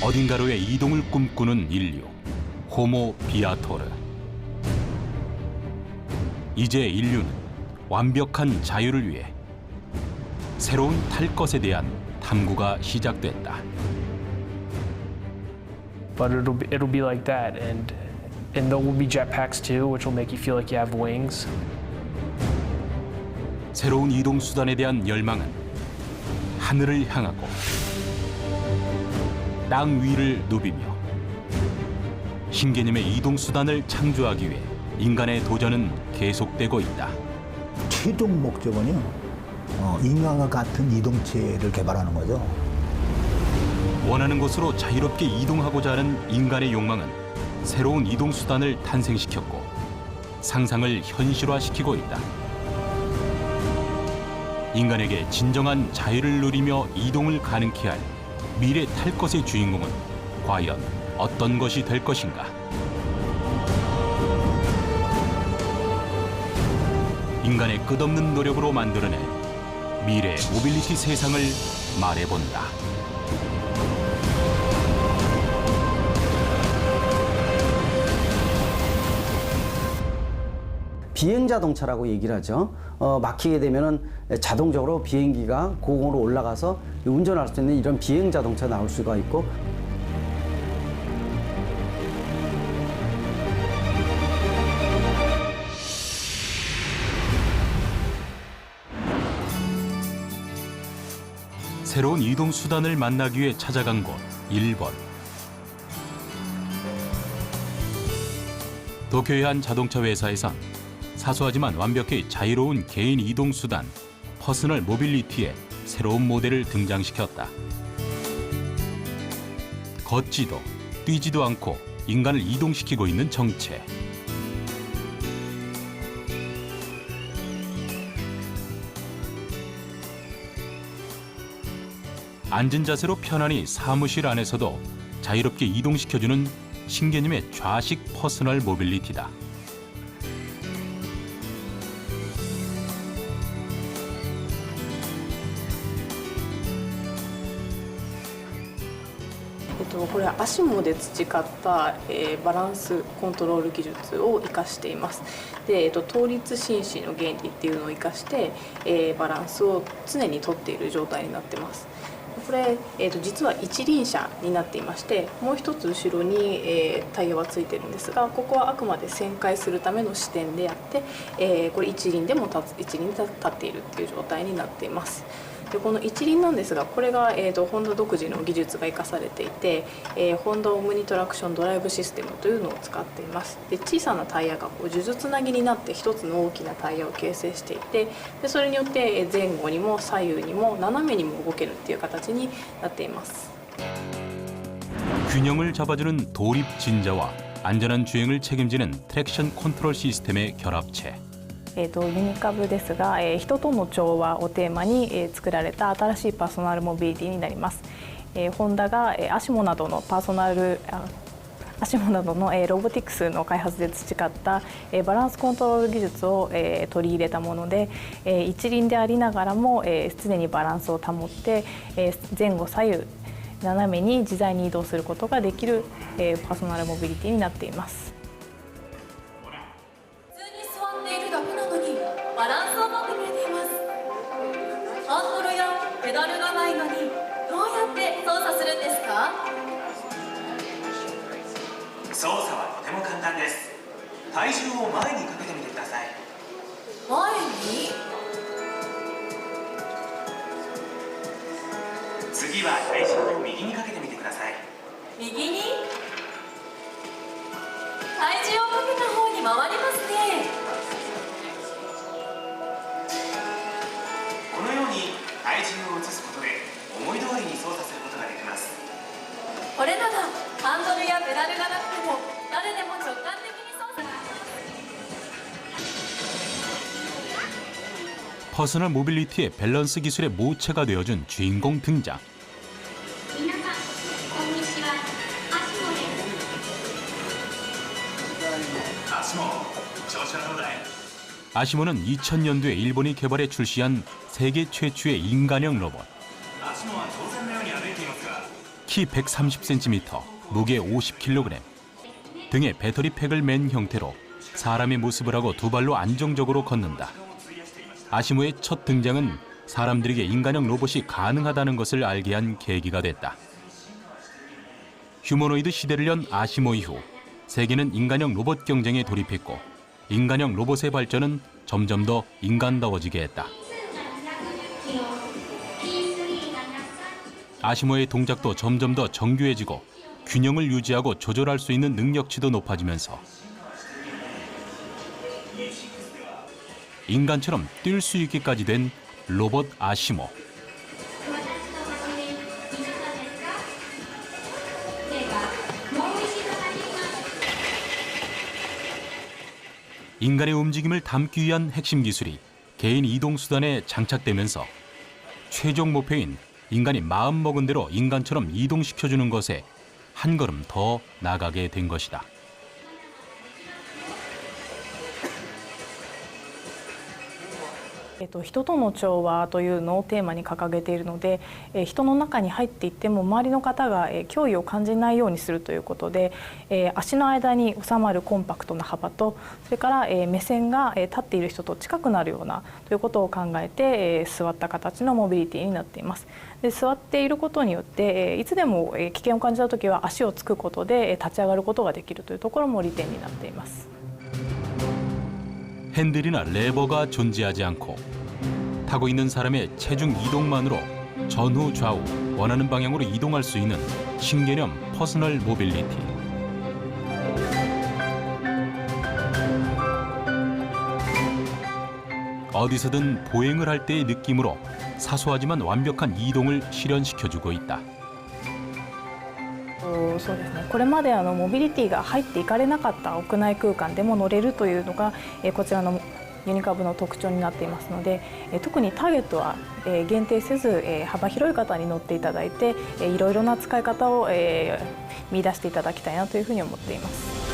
어딘가로의 이동을 꿈꾸는 인류, 호모 비아토르. 이제 인류는 완벽한 자유를 위해 새로운 탈 것에 대한 탐구가 시작됐다. But it'll be like that, and there will be jetpacks too, which will make you feel like you have wings. 새로운 이동 수단에 대한 열망은 하늘을 향하고 땅 위를 누비며 신개념의 이동 수단을 창조하기 위해 인간의 도전은 계속되고 있다. 최종 목적은요, 인간과 같은 이동체를 개발하는 거죠. 원하는 곳으로 자유롭게 이동하고자 하는 인간의 욕망은 새로운 이동 수단을 탄생시켰고 상상을 현실화시키고 있다. 인간에게 진정한 자유를 누리며 이동을 가능케 할 미래 탈 것의 주인공은 과연 어떤 것이 될 것인가? 인간의 끝없는 노력으로 만들어낼 미래 모빌리티 세상을 말해본다. 비행 자동차라고 얘기를 하죠. 막히게 되면은 자동적으로 비행기가 고공으로 올라가서 운전할 수 있는 이런 비행 자동차 나올 수가 있고, 새로운 이동 수단을 만나기 위해 찾아간 곳 일본. 도쿄의 한 자동차 회사에선 사소하지만 완벽히 자유로운 개인 이동 수단 퍼스널 모빌리티의 새로운 모델을 등장시켰다. 걷지도 뛰지도 않고 인간을 이동시키고 있는 정체. 앉은 자세로 편안히 사무실 안에서도 자유롭게 이동시켜주는 신개념의 좌식 퍼스널 모빌리티다.これはASIMOで培った、バランスコントロール技術を生かしています。で、倒立紳士の原理っていうのを生かして、バランスを常にとっている状態になってます。これ、実は一輪車になっていまして、もう一つ後ろに、タイヤはついてるんですが、ここはあくまで旋回するための視点であって、これ一輪で立っているっていう状態になっています。でこの一輪なんですが、これが、ホンダ独自の技術が生かされていて、ホンダオムニトラクションドライブシステムというのを使っています。で小さなタイヤが数珠つなぎになって一つの大きなタイヤを形成していて、でそれによって前後にも左右にも斜めにも動けるっていう形になっています。 균형을 잡아주는 도립 진자와 안전한 주행을 책임지는 트랙션 컨트롤 시스템의 결합체. ユニカブですが、人との調和をテーマに、作られた新しいパーソナルモビリティになります。ホンダが、ASIMOなどのロボティクスの開発で培った、バランスコントロール技術を、取り入れたもので、一輪でありながらも、常にバランスを保って、前後左右斜めに自在に移動することができる、パーソナルモビリティになっています。 バランスを持ってくれています。ハンドルやペダルがないのにどうやって操作するんですか？操作はとても簡単です。体重を前にかけてみてください。前に？次は体重を右にかけてみてください。右に？体重をかけた方に回りますね。 このように体重を移すことで思い通りに操作することができます。これならハンドルやペダルがなくても誰でも直感的に操作ができます。 퍼스널 모빌리티의 밸런스 기술의 모체가 되어준 주인공 등장. 아시모는 2000년도에 일본이 개발해 출시한 세계 최초의 인간형 로봇. 키 130cm, 무게 50kg, 등에 배터리팩을 맨 형태로 사람의 모습을 하고 두 발로 안정적으로 걷는다. 아시모의 첫 등장은 사람들에게 인간형 로봇이 가능하다는 것을 알게 한 계기가 됐다. 휴머노이드 시대를 연 아시모 이후 세계는 인간형 로봇 경쟁에 돌입했고 인간형 로봇의 발전은 점점 더 인간다워지게 했다. 아시모의 동작도 점점 더 정교해지고 균형을 유지하고 조절할 수 있는 능력치도 높아지면서 인간처럼 뛸 수 있기까지 된 로봇 아시모. 인간의 움직임을 담기 위한 핵심 기술이 개인 이동 수단에 장착되면서 최종 목표인 인간이 마음먹은 대로 인간처럼 이동시켜주는 것에 한 걸음 더 나가게 된 것이다. 人との調和というのをテーマに掲げているので、人の中に入っていっても周りの方が脅威を感じないようにするということで、足の間に収まるコンパクトな幅と、それから目線が立っている人と近くなるようなということを考えて座った形のモビリティになっています。で、座っていることによっていつでも危険を感じたときは足をつくことで立ち上がることができるというところも利点になっています。 핸들이나 레버가 존재하지 않고 타고 있는 사람의 체중 이동만으로 전후 좌우 원하는 방향으로 이동할 수 있는 신개념 퍼스널 모빌리티. 어디서든 보행을 할 때의 느낌으로 사소하지만 완벽한 이동을 실현시켜주고 있다. そうですね、これまでモビリティが入っていかれなかった屋内空間でも乗れるというのがこちらのユニカブの特徴になっていますので、特にターゲットは限定せず幅広い方に乗っていただいていろいろな使い方を見出していただきたいなというふうに思っています。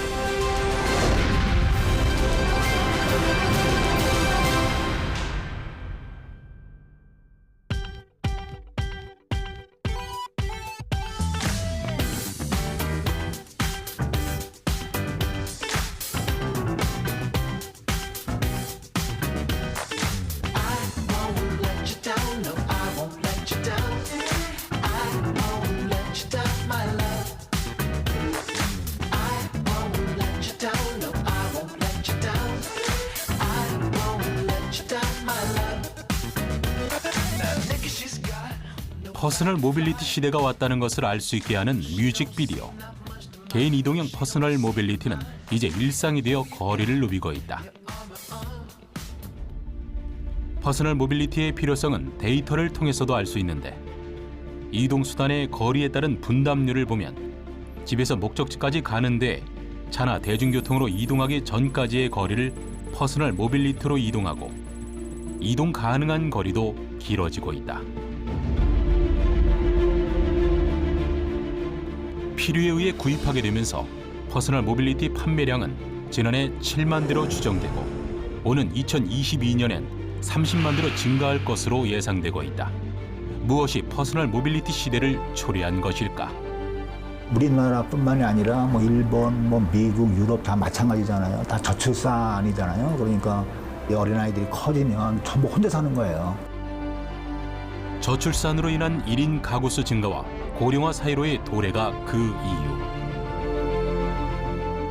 퍼스널 모빌리티 시대가 왔다는 것을 알 수 있게 하는 뮤직비디오. 개인 이동형 퍼스널 모빌리티는 이제 일상이 되어 거리를 누비고 있다. 퍼스널 모빌리티의 필요성은 데이터를 통해서도 알 수 있는데 이동 수단의 거리에 따른 분담률을 보면 집에서 목적지까지 가는데 차나 대중교통으로 이동하기 전까지의 거리를 퍼스널 모빌리티로 이동하고 이동 가능한 거리도 길어지고 있다. 필요에 의해 구입하게 되면서 퍼스널 모빌리티 판매량은 지난해 7만 대로 추정되고 오는 2022년엔 30만 대로 증가할 것으로 예상되고 있다. 무엇이 퍼스널 모빌리티 시대를 초래한 것일까? 우리나라뿐만이 아니라 뭐 일본, 뭐 미국, 유럽 다 마찬가지잖아요. 다 저출산이잖아요. 그러니까 이 어린아이들이 커지면 전부 혼자 사는 거예요. 저출산으로 인한 1인 가구 수 증가와 고령화 사회로의 도래가 그 이유.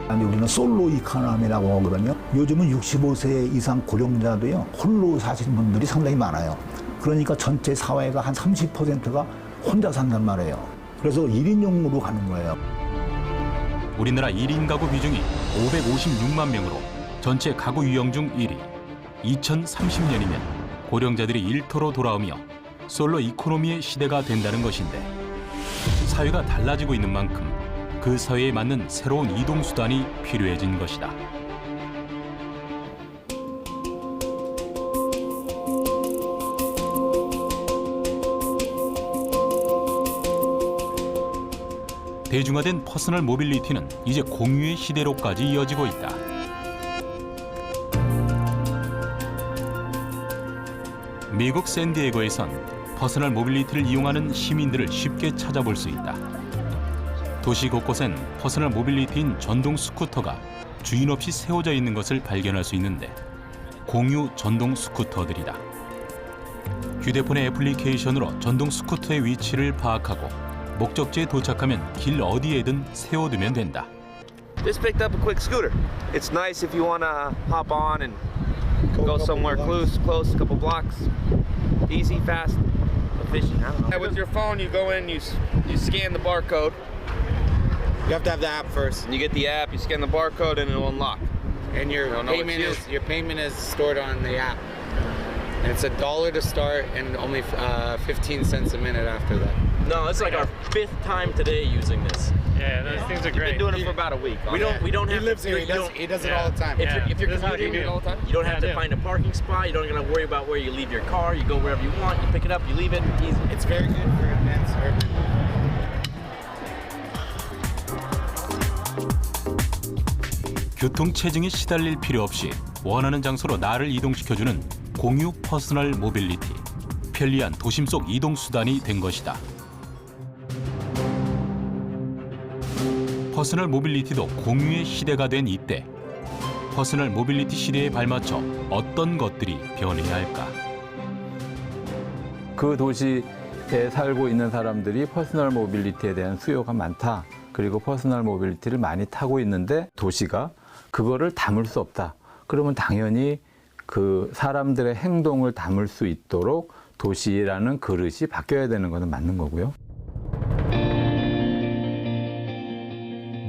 아니, 우리는 솔로 이코노미라고 하거든요. 요즘은 65세 이상 고령자도요, 홀로 사시는 분들이 상당히 많아요. 그러니까 전체 사회가 한 30%가 혼자 산단 말이에요. 그래서 1인용으로 가는 거예요. 우리나라 1인 가구 비중이 556만 명으로 전체 가구 유형 중 1위. 2030년이면 고령자들이 일터로 돌아오며 솔로 이코노미의 시대가 된다는 것인데 사회가 달라지고 있는 만큼 그 사회에 맞는 새로운 이동 수단이 필요해진 것이다. 대중화된 퍼스널 모빌리티는 이제 공유의 시대로까지 이어지고 있다. 미국 샌디에고에선 퍼스널 모빌리티를 이용하는 시민들을 쉽게 찾아볼 수 있다. 도시 곳곳엔 퍼스널 모빌리티인 전동 스쿠터가 주인 없이 세워져 있는 것을 발견할 수 있는데 공유 전동 스쿠터들이다. 휴대폰의 애플리케이션으로 전동 스쿠터의 위치를 파악하고 목적지에 도착하면 길 어디에든 세워두면 된다. Just picked up a quick scooter. It's nice if you want to hop on and go somewhere close, a couple blocks. Easy, fast, efficient. I don't know. With your phone, you go in, you scan the barcode. You have to have the app first. And you get the app, you scan the barcode, and it'll unlock. And your payment is stored on the app. And it's $1 to start, and only 15 cents a minute after that. No, it's like our 5th time today using this. Yeah, those things are great. We've been doing it for about a week. We don't have He lives here. He does it all the time. If you're This is how commuting, you do it all the time? you don't have Yeah, I to do. find a parking spot. You don't have to worry about where you leave your car. You go wherever you want. You pick it up. You leave it. Easy. It's very good for advanced urban. 교통 체증에 시달릴 필요 없이 원하는 장소로 나를 이동시켜주는 공유 퍼스널 모빌리티. 편리한 도심 속 이동 수단이 된 것이다. 퍼스널 모빌리티도 공유의 시대가 된 이때 퍼스널 모빌리티 시대에 발맞춰 어떤 것들이 변해야 할까? 그 도시에 살고 있는 사람들이 퍼스널 모빌리티에 대한 수요가 많다. 그리고 퍼스널 모빌리티를 많이 타고 있는데 도시가 그거를 담을 수 없다. 그러면 당연히 그 사람들의 행동을 담을 수 있도록 도시라는 그릇이 바뀌어야 되는 것은 맞는 거고요.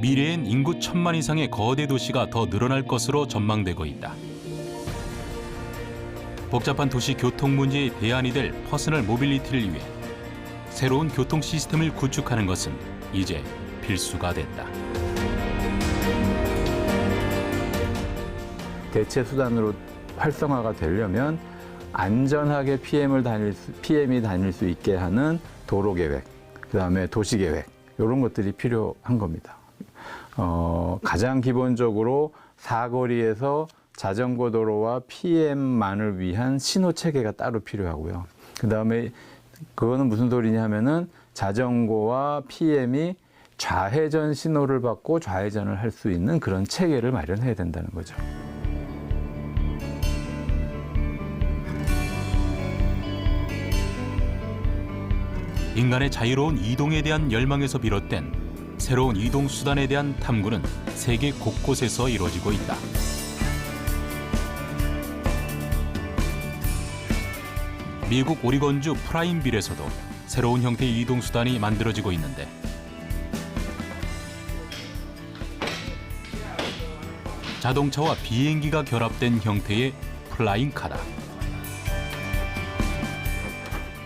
미래엔 인구 1,000만 이상의 거대 도시가 더 늘어날 것으로 전망되고 있다. 복잡한 도시 교통 문제의 대안이 될 퍼스널 모빌리티를 위해 새로운 교통 시스템을 구축하는 것은 이제 필수가 됐다. 대체 수단으로 활성화가 되려면 안전하게 PM이 다닐 수 있게 하는 도로 계획, 그다음에 도시 계획 이런 것들이 필요한 겁니다. 가장 기본적으로 사거리에서 자전거 도로와 PM만을 위한 신호 체계가 따로 필요하고요. 그다음에 그거는 무슨 소리냐 하면은 자전거와 PM이 좌회전 신호를 받고 좌회전을 할 수 있는 그런 체계를 마련해야 된다는 거죠. 인간의 자유로운 이동에 대한 열망에서 비롯된 새로운 이동 수단에 대한 탐구는 세계 곳곳에서 이루어지고 있다. 미국 오리건주 프라임빌에서도 새로운 형태의 이동 수단이 만들어지고 있는데 자동차와 비행기가 결합된 형태의 플라잉카다.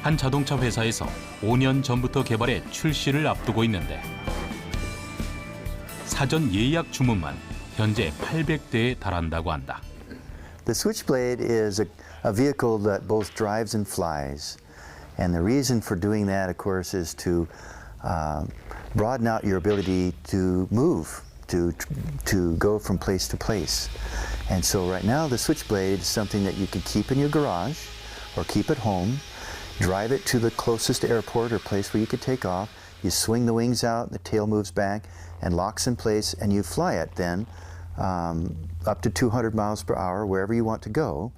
한 자동차 회사에서 5년 전부터 개발해 출시를 앞두고 있는데 사전 예약 주문만 현재 800대에 달한다고 한다. The Switchblade is a vehicle that both drives and flies. And the reason for doing that, of course, is to broaden out your ability to move, to go from place to place. And so right now, the Switchblade is something that you can keep in your garage or keep at home, drive it to the closest airport or place where you could take off. You swing the wings out, the tail moves back and locks in place, and you fly it then up to 200 miles per hour wherever you want to go.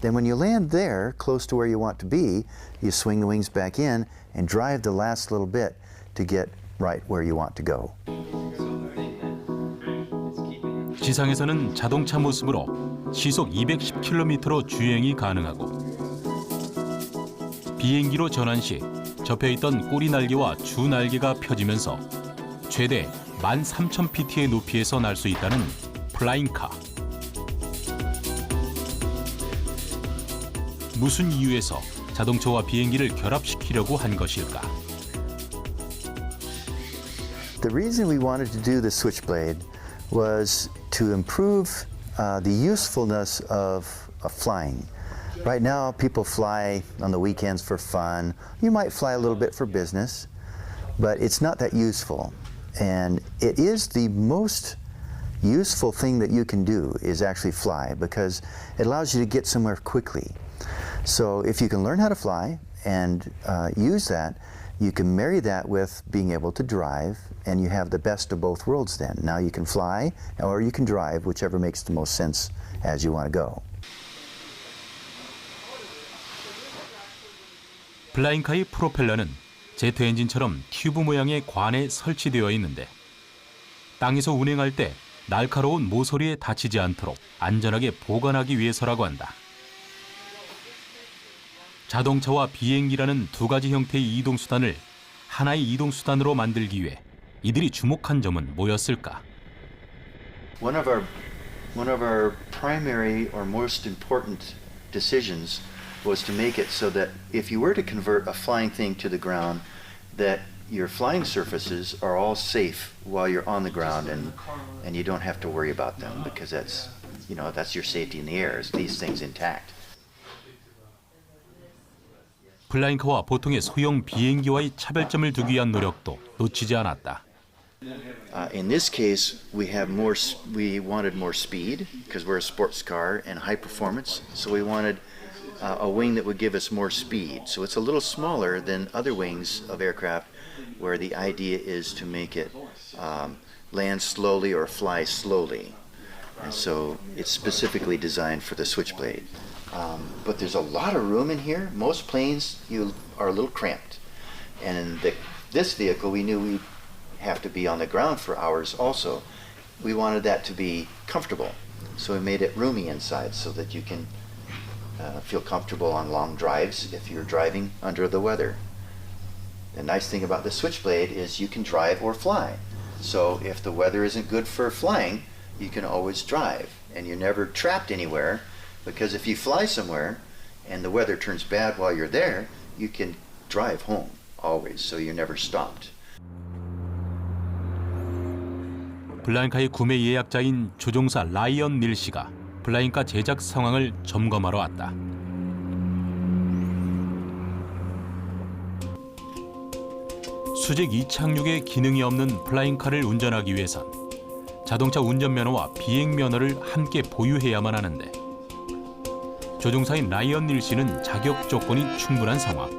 Then when you land there, close to where you want to be, you swing the wings back in and drive the last little bit to get right where you want to go. 지상에서는 자동차 모습으로 시속 210km로 주행이 가능하고 비행기로 전환 시 접혀있던 꼬리 날개와 주 날개가 펴지면서 최대 13,000pt의 높이에서 날 수 있다는 플라잉카. 무슨 이유에서 자동차와 비행기를 결합시키려고 한 것일까? The reason we wanted to do the Switchblade was to improve the usefulness of flying. Right now, people fly on the weekends for fun. You might fly a little bit for business, but it's not that useful. And it is the most useful thing that you can do is actually fly because it allows you to get somewhere quickly. So if you can learn how to fly and use that, You can marry that with being able to drive, and you have the best of both worlds then. Now you can fly, or you can drive, whichever makes the most sense as you want to go. 블라인카의 프로펠러는 제트 엔진처럼 튜브 모양의 관에 설치되어 있는데 땅에서 운행할 때 날카로운 모서리에 다치지 않도록 안전하게 보관하기 위해서라고 한다. 자동차와 비행기라는 두 가지 형태의 이동수단을 하나의 이동수단으로 만들기 위해 이들이 주목한 점은 뭐였을까? One of our primary or most important decisions was to make it so that if you were to convert a flying thing to the ground, that your flying surfaces are all safe while you're on the ground, and you don't have to worry about them, because that's your safety in the air, is these things intact. 블라인카와 보통의 소형 비행기와의 차별점을 두기 위한 노력도 놓치지 않았다. In this case, we wanted more speed because we're a sports car and high performance. So we wanted a wing that would give us more speed. So it's a little smaller than other wings of aircraft, where the idea is to make it land slowly or fly slowly. And so it's specifically designed for the Switchblade. But there's a lot of room in here. Most planes are a little cramped, and in this vehicle, we knew we'd have to be on the ground for hours also. We wanted that to be comfortable, so we made it roomy inside so that you can feel comfortable on long drives if you're driving under the weather. The nice thing about the Switchblade is you can drive or fly. So if the weather isn't good for flying, you can always drive, and you're never trapped anywhere, because if you fly somewhere and the weather turns bad while you're there, you can drive home always, so you're never stopped. 블라인카의 구매 예약자인 조종사 라이언 닐 씨가 블라인카 제작 상황을 점검하러 왔다. 수직 이착륙의 기능이 없는 블라인카를 운전하기 위해선 자동차 운전면허와 비행면허를 함께 보유해야만 하는데 조종사인 라이언 닐 씨는 자격 조건이 충분한 상황.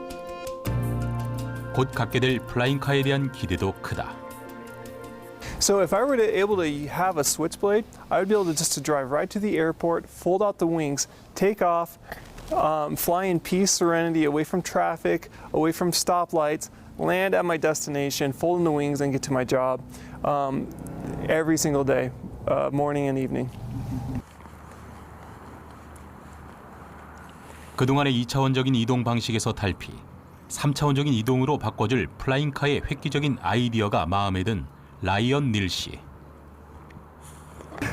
곧 갖게 될 블라인카에 대한 기대도 크다. So if I were able to have a Switchblade, I would be able to just drive right to the airport, fold out the wings, take off, fly in peace, serenity, away from traffic, away from stoplights, land at my destination, fold in the wings, and get to my job every single day, morning and evening. 그동안의 2차원적인 이동 방식에서 탈피, 3차원적인 이동으로 바꿔줄 플라잉카의 획기적인 아이디어가 마음에 든 라이언 닐 씨.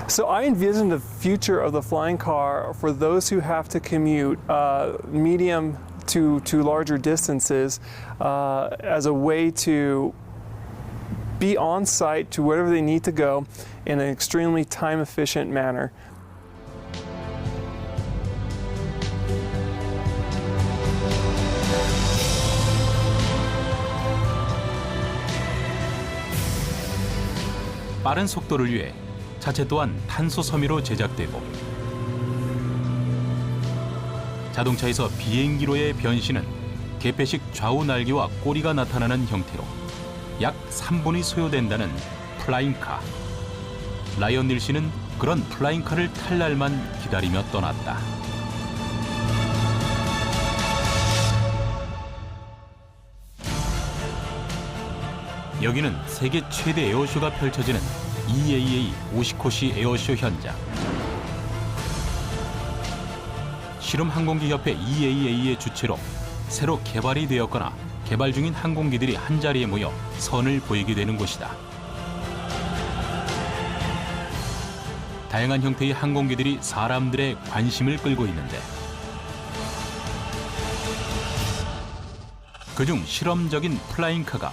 So I envision the future of the flying car for those who have to commute medium to larger distances as a way to be on site to wherever they need to go in an extremely time-efficient manner. 빠른 속도를 위해 자체 또한 탄소 섬유로 제작되고 자동차에서 비행기로의 변신은 개폐식 좌우 날개와 꼬리가 나타나는 형태로 약 3분이 소요된다는 플라잉카. 라이언 닐 씨는 그런 플라잉카를 탈 날만 기다리며 떠났다. 여기는 세계 최대 에어쇼가 펼쳐지는 EAA 오시코시 에어쇼 현장. 실험 항공기 협회 EAA의 주최로 새로 개발이 되었거나 개발 중인 항공기들이 한자리에 모여 선을 보이게 되는 곳이다. 다양한 형태의 항공기들이 사람들의 관심을 끌고 있는데 그중 실험적인 플라잉카가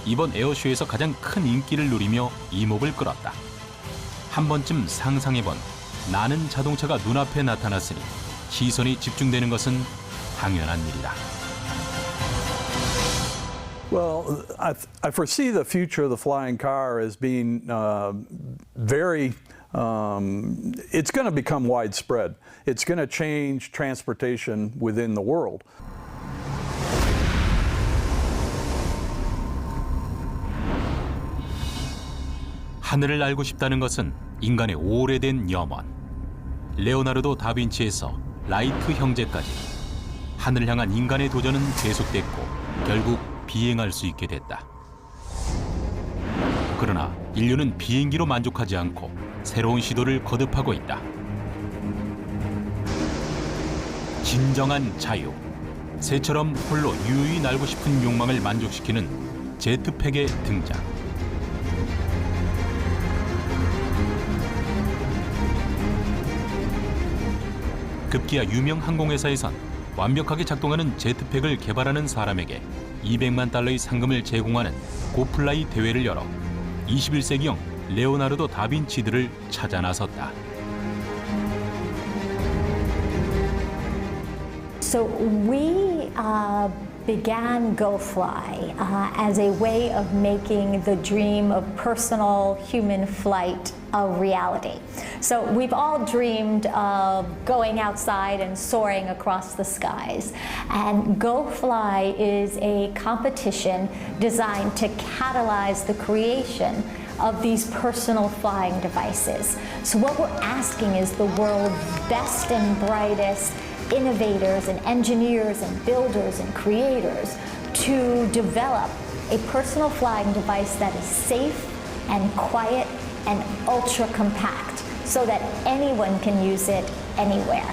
이번 에어쇼에서 가장 큰 인기를 누리며 이목을 끌었다. 한 번쯤 상상해본 나는 자동차가 눈앞에 나타났으니 시선이 집중되는 것은 당연한 일이다. Well, I foresee the future of the flying car as being very, it's going to become widespread. It's going to change transportation within the world. 하늘을 날고 싶다는 것은 인간의 오래된 염원. 레오나르도 다빈치에서 라이트 형제까지 하늘을 향한 인간의 도전은 계속됐고 결국 비행할 수 있게 됐다. 그러나 인류는 비행기로 만족하지 않고 새로운 시도를 거듭하고 있다. 진정한 자유. 새처럼 홀로 유유히 날고 싶은 욕망을 만족시키는 제트팩의 등장. 급기야 유명 항공회사에선 완벽하게 작동하는 제트팩을 개발하는 사람에게 200만 달러의 상금을 제공하는 고플라이 대회를 열어 21세기형 레오나르도 다빈치들을 찾아 나섰다. So we began GoFly as a way of making the dream of personal human flight a reality. So we've all dreamed of going outside and soaring across the skies. And GoFly is a competition designed to catalyze the creation of these personal flying devices. So what we're asking is the world's best and brightest innovators and engineers and builders and creators to develop a personal flying device that is safe and quiet and ultra compact so that anyone can use it anywhere.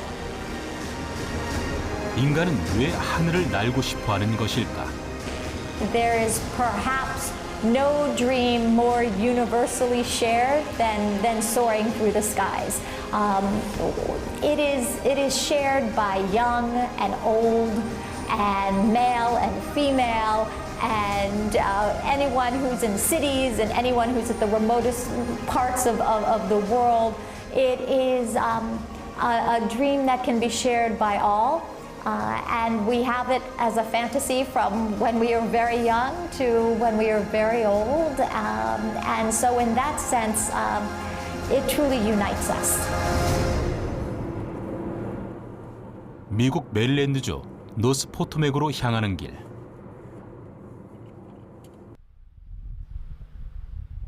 인간은 왜 하늘을 날고 싶어 하는 것일까? There is perhaps no dream more universally shared than soaring through the skies. It is shared by young and old and male and female and anyone who's in cities and anyone who's at the remotest parts of the world. It is a dream that can be shared by all. And we have it as a fantasy from when we are very young to when we are very old. And so in that sense, it truly unites us. 미국 메릴랜드주 노스 포토맥으로 향하는 길.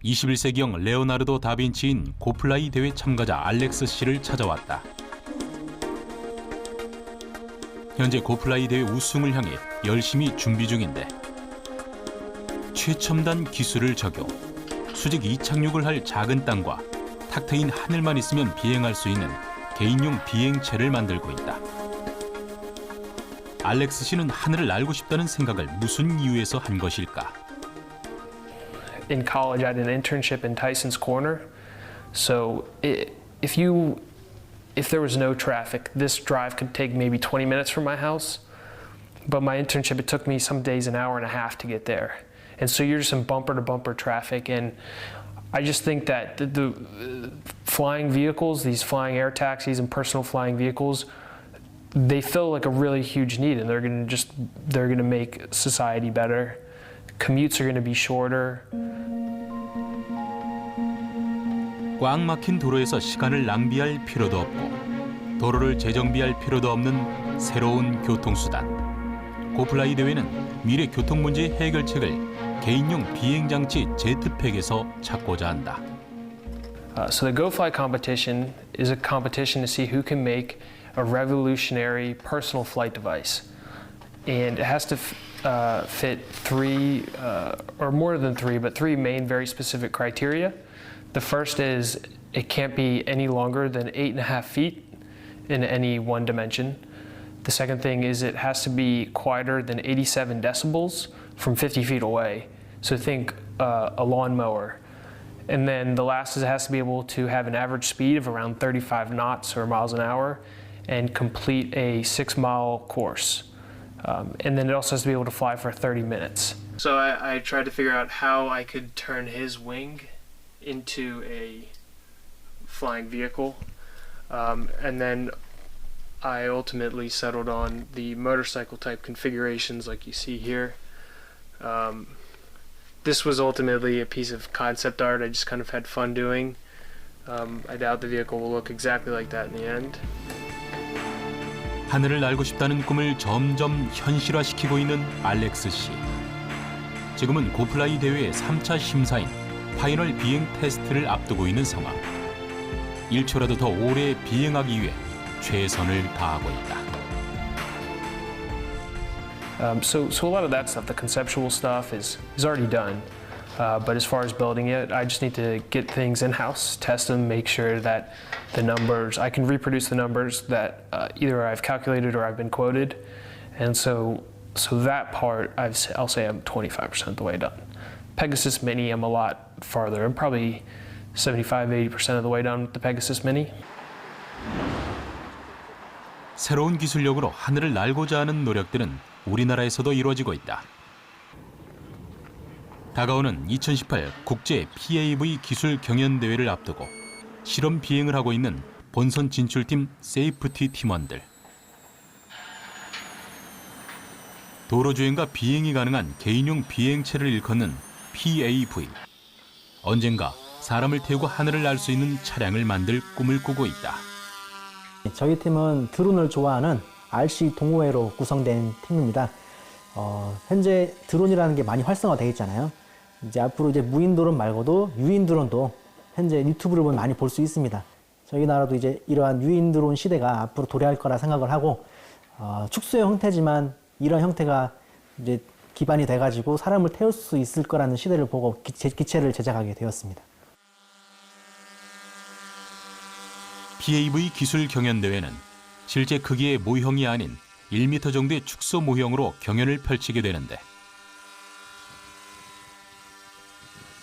21세기형 레오나르도 다빈치인 고플라이 대회 참가자 알렉스 씨를 찾아왔다. 현재 고플라이 대회 우승을 향해 열심히 준비 중인데 최첨단 기술을 적용, 수직 이착륙을 할 작은 땅과 탁 트인 하늘만 있으면 비행할 수 있는 개인용 비행체를 만들고 있다. 알렉스 씨는 하늘을 날고 싶다는 생각을 무슨 이유에서 한 것일까? In college, I did an internship in Tyson's Corner. So if there was no traffic, this drive could take maybe 20 minutes from my house. But my internship, it took me some days an hour and a half to get there. And so you're just in bumper-to-bumper traffic. And I just think that the flying vehicles, these flying air taxis and personal flying vehicles, they fill like a really huge need, and they're gonna make society better. Commutes are gonna be shorter. 꽉 막힌 도로에서 시간을 낭비할 필요도 없고 도로를 재정비할 필요도 없는 새로운 교통수단. 고플라이 대회는 미래 교통 문제의 해결책을 개인용 비행장치 제트팩에서 찾고자 한다. So the GoFly competition is a competition to see who can make a revolutionary personal flight device. And it has to fit three, or more than three, but three main very specific criteria. The first is it can't be any longer than 8.5 feet in any one dimension. The second thing is it has to be quieter than 87 decibels from 50 feet away. So think a lawnmower. And then the last is it has to be able to have an average speed of around 35 knots or miles an hour and complete a 6-mile course. And then it also has to be able to fly for 30 minutes. So I tried to figure out how I could turn his wing into a flying vehicle. And then I ultimately settled on the motorcycle type configurations like you see here. This was ultimately a piece of concept art I just kind of had fun doing. I doubt the vehicle will look exactly like that in the end. 하늘을 날고 싶다는 꿈을 점점 현실화시키고 있는 알렉스 씨. 지금은 고플라이 대회의 3차 심사인 파이널 비행 테스트를 앞두고 있는 상황. 1초라도 더 오래 비행하기 위해 최선을 다하고 있다. So a lot of that stuff, the conceptual stuff, is already done. But as far as building it, I just need to get things in-house, test them, make sure that the numbers, I can reproduce the numbers that either I've calculated or I've been quoted. And so that part, I'll say I'm 25% of the way done. Pegasus Mini, I'm a lot farther. I'm probably 75–80% of the way done with the Pegasus Mini. 새로운 기술력으로 하늘을 날고자 하는 노력들은 우리나라에서도 이루어지고 있다. 다가오는 2018 국제 PAV 기술 경연대회를 앞두고 실험 비행을 하고 있는 본선 진출팀 세이프티 팀원들. 도로주행과 비행이 가능한 개인용 비행체를 일컫는 PAV. 언젠가 사람을 태우고 하늘을 날 수 있는 차량을 만들 꿈을 꾸고 있다. 저희 팀은 드론을 좋아하는 RC 동호회로 구성된 팀입니다. 현재 드론이라는 게 많이 활성화되어 있잖아요. 이제 앞으로 이제 무인 드론 말고도 유인 드론도 현재 유튜브를 보면 많이 볼 수 있습니다. 저희 나라도 이제 이러한 유인 드론 시대가 앞으로 도래할 거라 생각을 하고 축소형 형태지만 이런 형태가 이제 기반이 돼가지고 사람을 태울 수 있을 거라는 시대를 보고 기체를 제작하게 되었습니다. PAV 기술 경연대회는 실제 크기의 모형이 아닌 1m 정도의 축소 모형으로 경연을 펼치게 되는데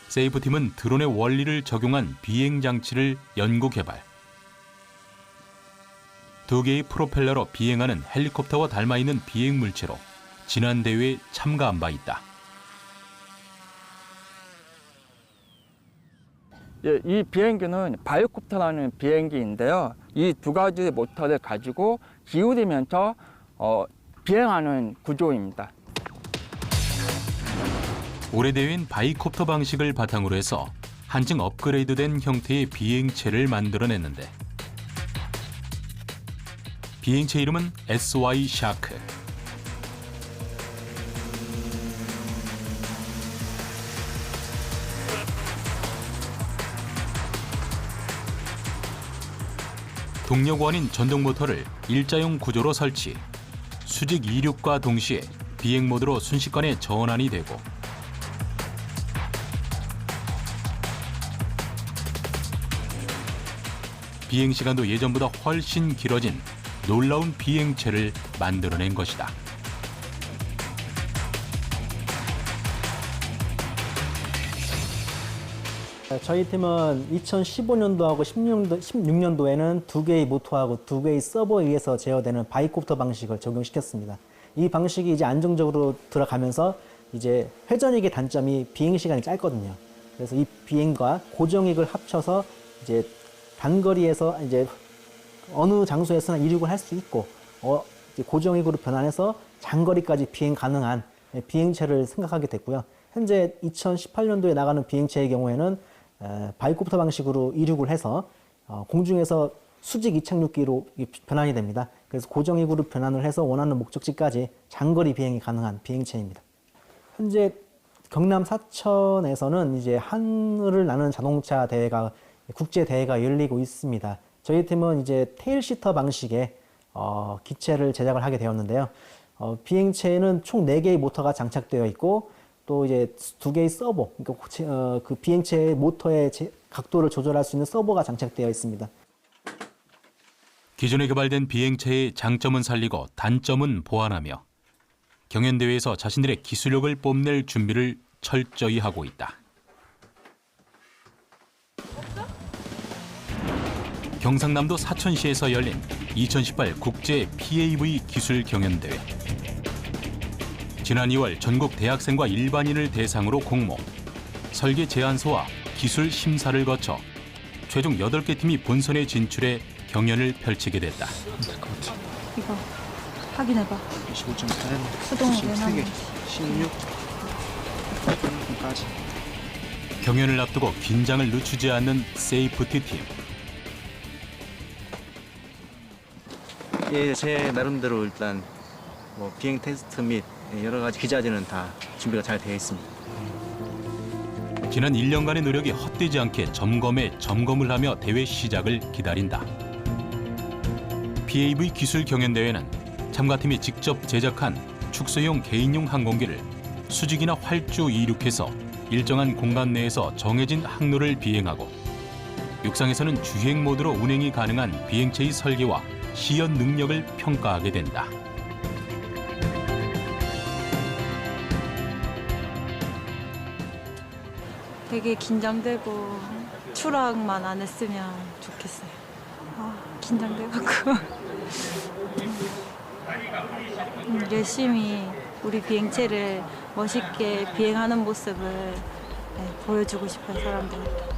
세이프팀은 드론의 원리를 적용한 비행 장치를 연구 개발. 2개의 프로펠러로 비행하는 헬리콥터와 닮아있는 비행 물체로 지난 대회에 참가한 바 있다. 예, 이 비행기는 바이콥터라는 비행기인데요. 이 두 가지 모터를 가지고 기울이면서 비행하는 구조입니다. 올해 대회인 바이콥터 방식을 바탕으로 해서 한층 업그레이드된 형태의 비행체를 만들어냈는데 비행체 이름은 SY 샤크. 동력원인 전동 모터를 일자형 구조로 설치, 수직 이륙과 동시에 비행 모드로 순식간에 전환이 되고 비행 시간도 예전보다 훨씬 길어진 놀라운 비행체를 만들어낸 것이다. 저희 팀은 2015년도하고 16년도에는 2개의 모터하고 2개의 서버에 의해서 제어되는 바이콥터 방식을 적용시켰습니다. 이 방식이 이제 안정적으로 들어가면서 이제 회전익의 단점이 비행 시간이 짧거든요. 그래서 이 비행과 고정익을 합쳐서 이제 단거리에서 이제 어느 장소에서나 이륙을 할 수 있고 이제 고정익으로 변환해서 장거리까지 비행 가능한 비행체를 생각하게 됐고요. 현재 2018년도에 나가는 비행체의 경우에는 바이콥터 방식으로 이륙을 해서 공중에서 수직 이착륙기로 변환이 됩니다. 그래서 고정익으로 변환을 해서 원하는 목적지까지 장거리 비행이 가능한 비행체입니다. 현재 경남 사천에서는 이제 하늘을 나는 자동차 대회가 국제 대회가 열리고 있습니다. 저희 팀은 이제 테일시터 방식의 기체를 제작을 하게 되었는데요. 비행체에는 총 4개의 모터가 장착되어 있고 또 이제 2개의 서버, 그러니까 그 비행체의 모터의 각도를 조절할 수 있는 서버가 장착되어 있습니다. 기존에 개발된 비행체의 장점은 살리고 단점은 보완하며 경연대회에서 자신들의 기술력을 뽐낼 준비를 철저히 하고 있다. 경상남도 사천시에서 열린 2018 국제 PAV 기술 경연대회. 지난 2월 전국 대학생과 일반인을 대상으로 공모, 설계 제안서와 기술 심사를 거쳐 최종 8개 팀이 본선에 진출해 경연을 펼치게 됐다. 이거 확인해봐. 25.8 수동으로 해놨네. 16까지. 경연을 앞두고 긴장을 늦추지 않는 세이프티 팀. 예, 제 나름대로 일단 뭐 비행 테스트 및 여러 가지 기자재는 다 준비가 잘 되어 있습니다. 지난 1년간의 노력이 헛되지 않게 점검을 하며 대회 시작을 기다린다. PAV 기술 경연대회는 참가팀이 직접 제작한 축소용 개인용 항공기를 수직이나 활주 이륙해서 일정한 공간 내에서 정해진 항로를 비행하고 육상에서는 주행 모드로 운행이 가능한 비행체의 설계와 시연 능력을 평가하게 된다. 되게 긴장되고 추락만 안 했으면 좋겠어요. 긴장돼갖고 열심히 우리 비행체를 멋있게 비행하는 모습을 보여주고 싶은 사람들입니다.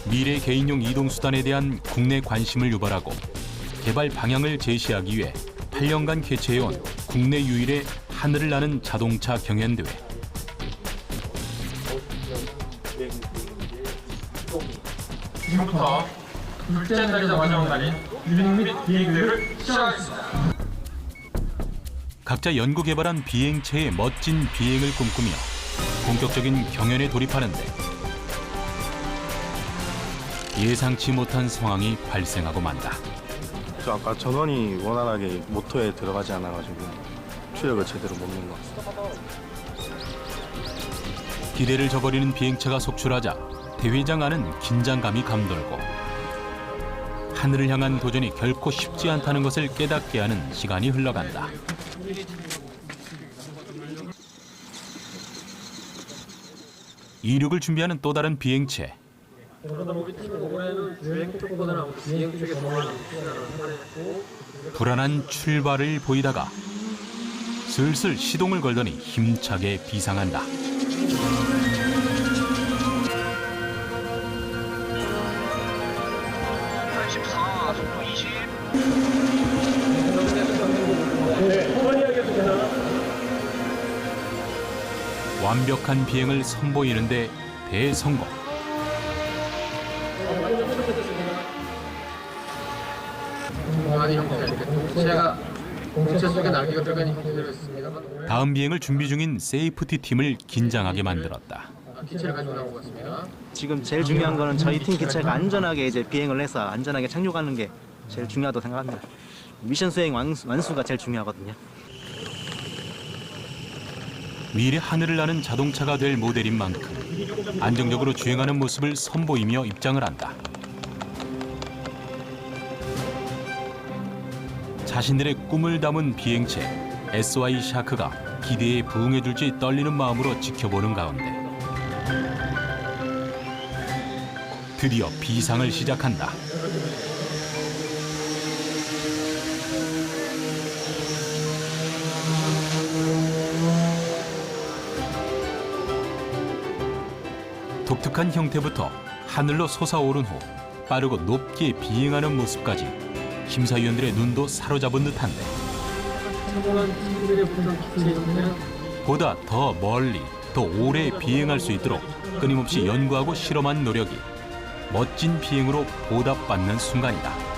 미래 개인용 이동수단에 대한 국내 관심을 유발하고 개발 방향을 제시하기 위해 8년간 개최해온 국내 유일의 하늘을 나는 자동차 경연대회. 지금부터 둘째 날이자 마지막 날인 유능 및 비행대회를 시작하겠습니다. 각자 연구 개발한 비행체의 멋진 비행을 꿈꾸며 본격적인 경연에 돌입하는데 예상치 못한 상황이 발생하고 만다. 저 아까 전원이 원활하게 모터에 들어가지 않아가지고 출력을 제대로 못 낸 것 같습니다. 기대를 저버리는 비행체가 속출하자 대회장 안은 긴장감이 감돌고 하늘을 향한 도전이 결코 쉽지 않다는 것을 깨닫게 하는 시간이 흘러간다. 이륙을 준비하는 또 다른 비행체. 불안한 출발을 보이다가 슬슬 시동을 걸더니 힘차게 비상한다. 완벽한 비행을 선보이는데 대성공. 제가 공체 속에 날개가 들어간 형태로 했습니다만 다음 비행을 준비 중인 세이프티 팀을 긴장하게 만들었다. 기체를 가지고 나온 것 같습니다. 지금 제일 중요한 거는 저희 팀 기체가 안전하게 이제 비행을 해서 안전하게 착륙하는 게 제일 중요하다고 생각합니다. 미션 수행 완수가 제일 중요하거든요. 미래 하늘을 나는 자동차가 될 모델인 만큼 안정적으로 주행하는 모습을 선보이며 입장을 한다. 자신들의 꿈을 담은 비행체 SY 샤크가 기대에 부응해줄지 떨리는 마음으로 지켜보는 가운데 드디어 비상을 시작한다. 독특한 형태부터 하늘로 솟아오른 후 빠르고 높게 비행하는 모습까지 심사위원들의 눈도 사로잡은 듯한데 보다 더 멀리, 더 오래 비행할 수 있도록 끊임없이 연구하고 실험한 노력이 멋진 비행으로 보답받는 순간이다.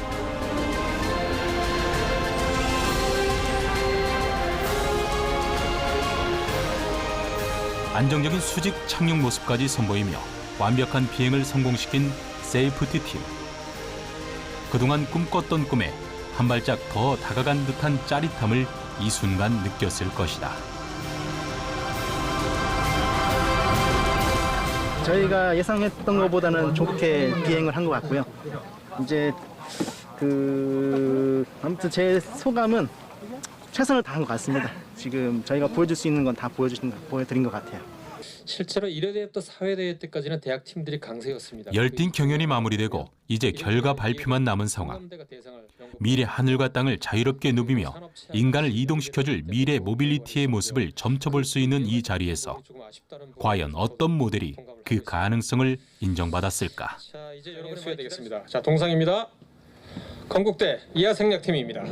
안정적인 수직 착륙 모습까지 선보이며 완벽한 비행을 성공시킨 세이프티 팀. 그동안 꿈꿨던 꿈에 한 발짝 더 다가간 듯한 짜릿함을 이 순간 느꼈을 것이다. 저희가 예상했던 것보다는 좋게 비행을 한 것 같고요. 이제 아무튼 제 소감은 최선을 다한 것 같습니다. 지금 저희가 보여줄 수 있는 건 다 보여드린 것 같아요. 실제로 1회대회부터 4회대회 때까지는 대학 팀들이 강세였습니다. 열띤 경연이 마무리되고 이제 결과 발표만 남은 상황. 미래 하늘과 땅을 자유롭게 누비며 인간을 이동시켜줄 미래 모빌리티의 모습을 점쳐볼 수 있는 이 자리에서 과연 어떤 모델이 그 가능성을 인정받았을까? 자, 이제 여러분이 보여야 되겠습니다. 자, 동상입니다. 건국대 이하생략팀입니다.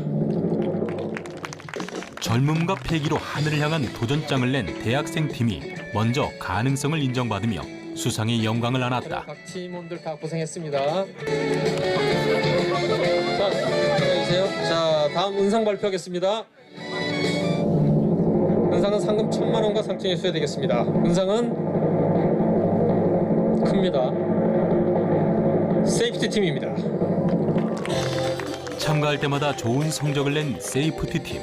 젊음과 패기로 하늘을 향한 도전장을 낸 대학생 팀이 먼저 가능성을 인정받으며 수상의 영광을 안았다. 각 팀원들 다 고생했습니다. 자, 기다리세요. 자, 다음 은상 발표하겠습니다. 은상은 상금 1,000만 원과 상장이 수여되겠습니다. 은상은 큽니다. 세이프티 팀입니다. 참가할 때마다 좋은 성적을 낸 세이프티 팀.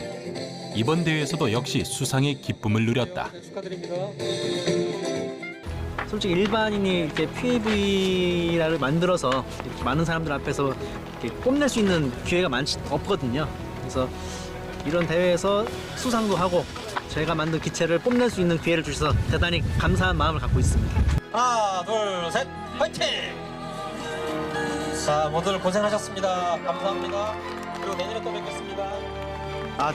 이번 대회에서도 역시 수상의 기쁨을 누렸다. 축하드립니다. 솔직히 일반인이 이렇게 PAV를 만들어서 이렇게 많은 사람들 앞에서 이렇게 뽐낼 수 있는 기회가 없거든요. 그래서 이런 대회에서 수상도 하고 제가 만든 기체를 뽐낼 수 있는 기회를 주셔서 대단히 감사한 마음을 갖고 있습니다. 하나, 둘, 셋, 화이팅! 자, 모두들 고생하셨습니다. 감사합니다. 그리고 내년에 또 뵙겠습니다.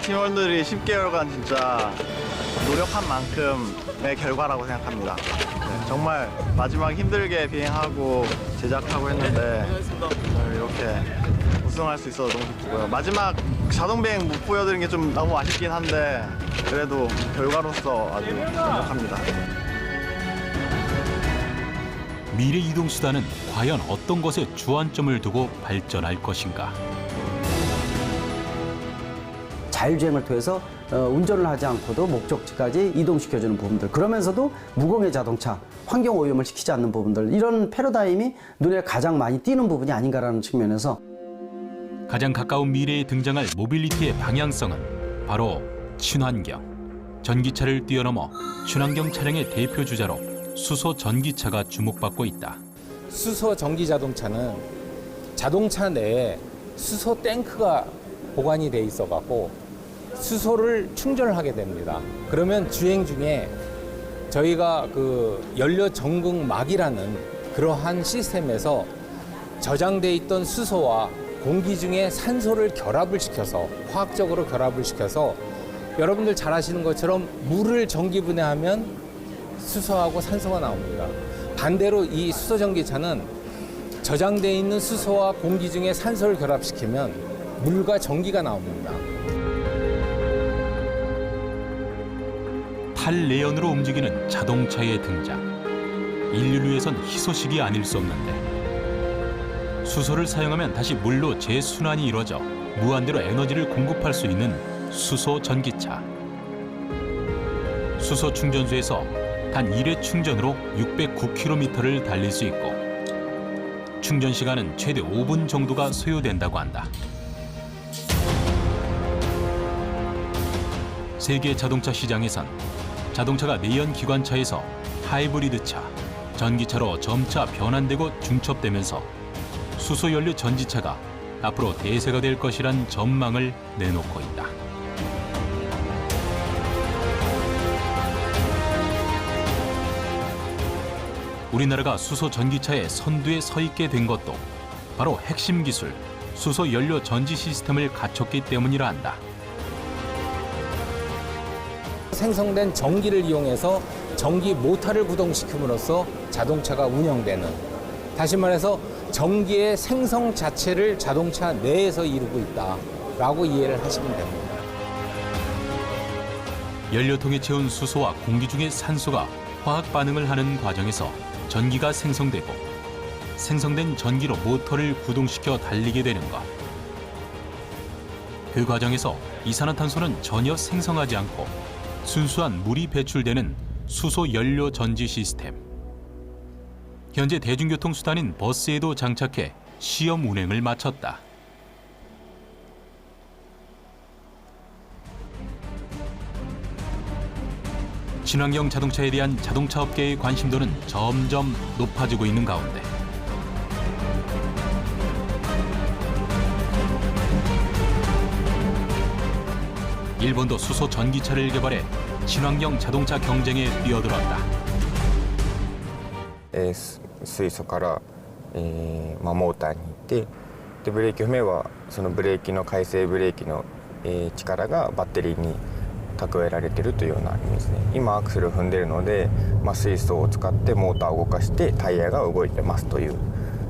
팀원들이 10개월간 진짜 노력한 만큼의 결과라고 생각합니다. 네, 정말 마지막 힘들게 비행하고 제작하고 했는데 이렇게 우승할 수 있어서 너무 기쁘고요. 마지막 자동 비행 못 보여드린 게 좀 너무 아쉽긴 한데 그래도 결과로서 아주 만족합니다. 미래 이동 수단은 과연 어떤 것에 주안점을 두고 발전할 것인가? 자율주행을 통해서 운전을 하지 않고도 목적지까지 이동시켜주는 부분들, 그러면서도 무공해 자동차, 환경 오염을 시키지 않는 부분들, 이런 패러다임이 눈에 가장 많이 띄는 부분이 아닌가라는 측면에서 가장 가까운 미래에 등장할 모빌리티의 방향성은 바로 친환경. 전기차를 뛰어넘어 친환경 차량의 대표 주자로 수소 전기차가 주목받고 있다. 수소 전기 자동차는 자동차 내에 수소 탱크가 보관이 돼 있어 갖고 수소를 충전을 하게 됩니다. 그러면 주행 중에 저희가 그 연료 전극막이라는 그러한 시스템에서 저장돼 있던 수소와 공기 중에 산소를 결합을 시켜서 화학적으로 결합을 시켜서 여러분들 잘 아시는 것처럼 물을 전기 분해하면 수소하고 산소가 나옵니다. 반대로 이 수소 전기차는 저장돼 있는 수소와 공기 중에 산소를 결합시키면 물과 전기가 나옵니다. 탈레연으로 움직이는 자동차의 등장. 인류를 위해선 희소식이 아닐 수 없는데 수소를 사용하면 다시 물로 재순환이 이루어져 무한대로 에너지를 공급할 수 있는 수소 전기차. 수소 충전소에서 단 1회 충전으로 609km를 달릴 수 있고 충전 시간은 최대 5분 정도가 소요된다고 한다. 세계 자동차 시장에선 자동차가 내연 기관차에서 하이브리드차, 전기차로 점차 변환되고 중첩되면서 수소연료 전지차가 앞으로 대세가 될 것이란 전망을 내놓고 있다. 우리나라가 수소 전기차의 선두에 서 있게 된 것도 바로 핵심 기술 수소 연료 전지 시스템을 갖췄기 때문이라 한다. 생성된 전기를 이용해서 전기 모터를 구동시킴으로써 자동차가 운영되는, 다시 말해서 전기의 생성 자체를 자동차 내에서 이루고 있다라고 이해를 하시면 됩니다. 연료통에 채운 수소와 공기 중의 산소가 화학 반응을 하는 과정에서 전기가 생성되고 생성된 전기로 모터를 구동시켜 달리게 되는 것. 그 과정에서 이산화탄소는 전혀 생성하지 않고 순수한 물이 배출되는 수소 연료 전지 시스템. 현재 대중교통 수단인 버스에도 장착해 시험 운행을 마쳤다. 친환경 자동차에 대한 자동차 업계의 관심도는 점점 높아지고 있는 가운데 일본도 수소 전기차를 개발해 친환경 자동차 경쟁에 뛰어들었다. 水素から、モーターに行ってでブレーキ踏めばそのブレーキの回生ブレーキの、力がバッテリーに蓄えられているというようなイメージで今アクセルを踏んでいるので、水素を使ってモーターを動かしてタイヤが動いてますという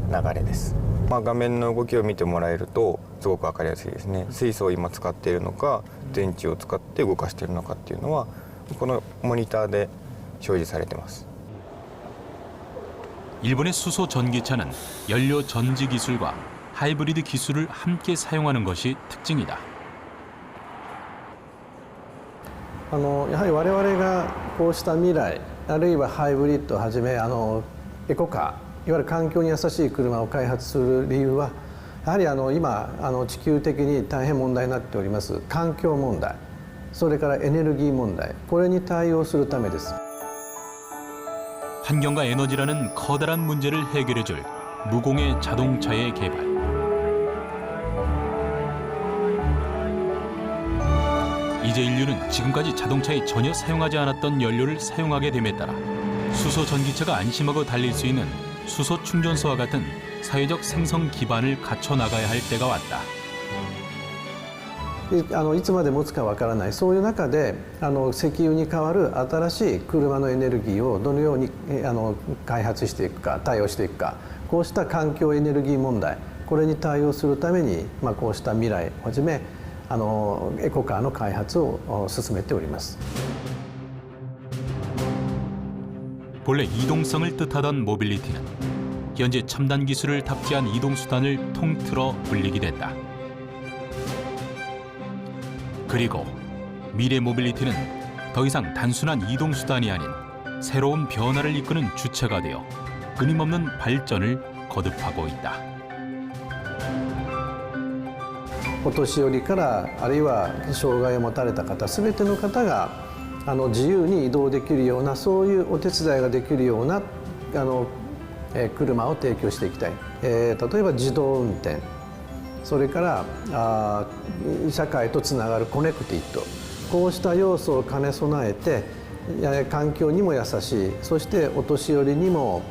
流れです。画面の動きを見てもらえるとすごく分かりやすいですね。水素を今使っているのか電池を使って動かしているのかっていうのはこのモニターで表示されてます。 일본의 수소 전기차는 연료 전지 기술과 하이브리드 기술을 함께 사용하는 것이 특징이다. やはり我々がこうした未来あるいはハイブリッドをはじめエコカー、いわゆる環境に優しい車を開発する理由は、やはり今地球的に大変問題になっております環境問題、それからエネルギー問題、これに対応するためです。 환경과 에너지라는 커다란 문제를 해결해줄 무공해 자동차의 개발. 이제 인류는 지금까지 자동차에 전혀 사용하지 않았던 연료를 사용하게 됨에 따라 수소 전기차가 안심하고 달릴 수 있는 수소 충전소와 같은 사회적 생성 기반을 갖춰 나가야 할 때가 왔다. いつまで持つかわからない、そういう中で石油に代わる新しい車のエネルギーをどのように開発していくか、対応していくか、こうした環境エネルギー問題、これに対応するために、こうした未来をはじめエコカーの開発を進めております。 본래 이동성을 뜻하던 모빌리티는 현재 첨단 기술을 탑재한 이동수단을 통틀어 불리게 된다. 그리고 미래 모빌리티는 더 이상 단순한 이동수단이 아닌 새로운 변화를 이끄는 주체가 되어 끊임없는 발전을 거듭하고 있다. お年寄りからあるいは障害を持たれた方、すべての方が自由に移動できるような、そういうお手伝いができるような車を提供していきたい。例えば自動運転、それから社会とつながるコネクティッド、こうした要素を兼ね備えて環境にも優しい、そしてお年寄りにも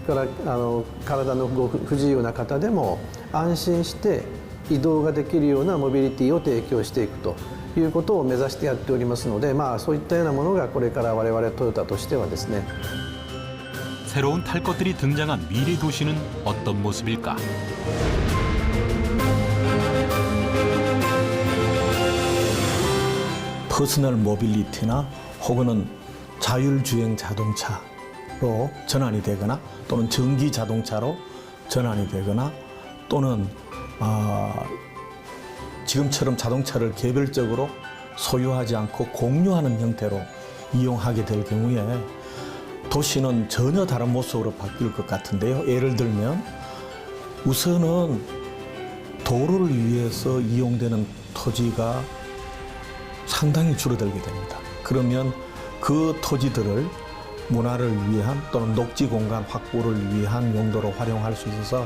体の不自由な方でも安心して移動ができるようなモビリティを提供していくということを目指してやっておりますので、そういったようなものがこれから我々トヨタとしてはですね。 새로운 탈 것들이 등장한 미래 도시는 어떤 모습일까? 퍼스널 모빌리티나 혹은 자율주행 자동차로 전환이 되거나 또는 전기 자동차로 전환이 되거나 또는 지금처럼 자동차를 개별적으로 소유하지 않고 공유하는 형태로 이용하게 될 경우에 도시는 전혀 다른 모습으로 바뀔 것 같은데요. 예를 들면 우선은 도로를 위해서 이용되는 토지가 상당히 줄어들게 됩니다. 그러면 그 토지들을 문화를 위한 또는 녹지 공간 확보를 위한 용도로 활용할 수 있어서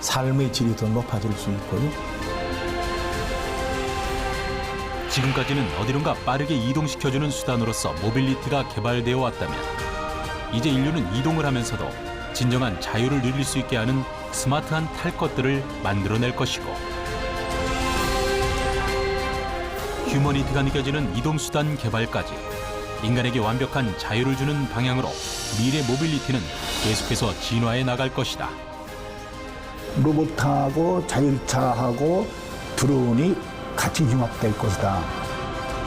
삶의 질이 더 높아질 수 있고요. 지금까지는 어디론가 빠르게 이동시켜주는 수단으로서 모빌리티가 개발되어 왔다면 이제 인류는 이동을 하면서도 진정한 자유를 누릴 수 있게 하는 스마트한 탈 것들을 만들어낼 것이고 휴머니티가 느껴지는 이동수단 개발까지 인간에게 완벽한 자유를 주는 방향으로 미래 모빌리티는 계속해서 진화해 나갈 것이다. 로봇하고 자율차하고 드론이 같이 융합될 것이다.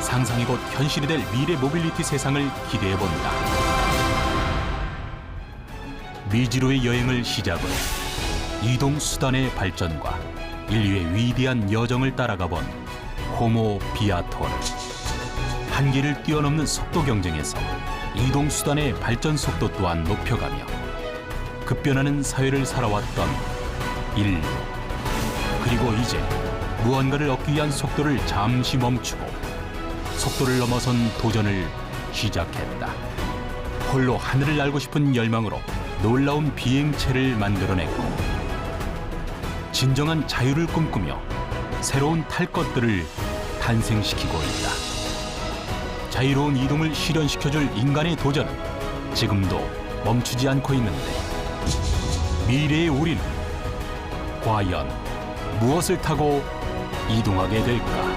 상상이 곧 현실이 될 미래 모빌리티 세상을 기대해 본다. 미지로의 여행을 시작으로 이동 수단의 발전과 인류의 위대한 여정을 따라가 본 호모 비아토르. 한계를 뛰어넘는 속도 경쟁에서 이동 수단의 발전 속도 또한 높여가며 급변하는 사회를 살아왔던 인류. 그리고 이제 무언가를 얻기 위한 속도를 잠시 멈추고 속도를 넘어선 도전을 시작했다. 홀로 하늘을 날고 싶은 열망으로 놀라운 비행체를 만들어냈고 진정한 자유를 꿈꾸며 새로운 탈 것들을 탄생시키고 있다. 자유로운 이동을 실현시켜줄 인간의 도전은 지금도 멈추지 않고 있는데 미래의 우리는 과연 무엇을 타고 이동하게 될까?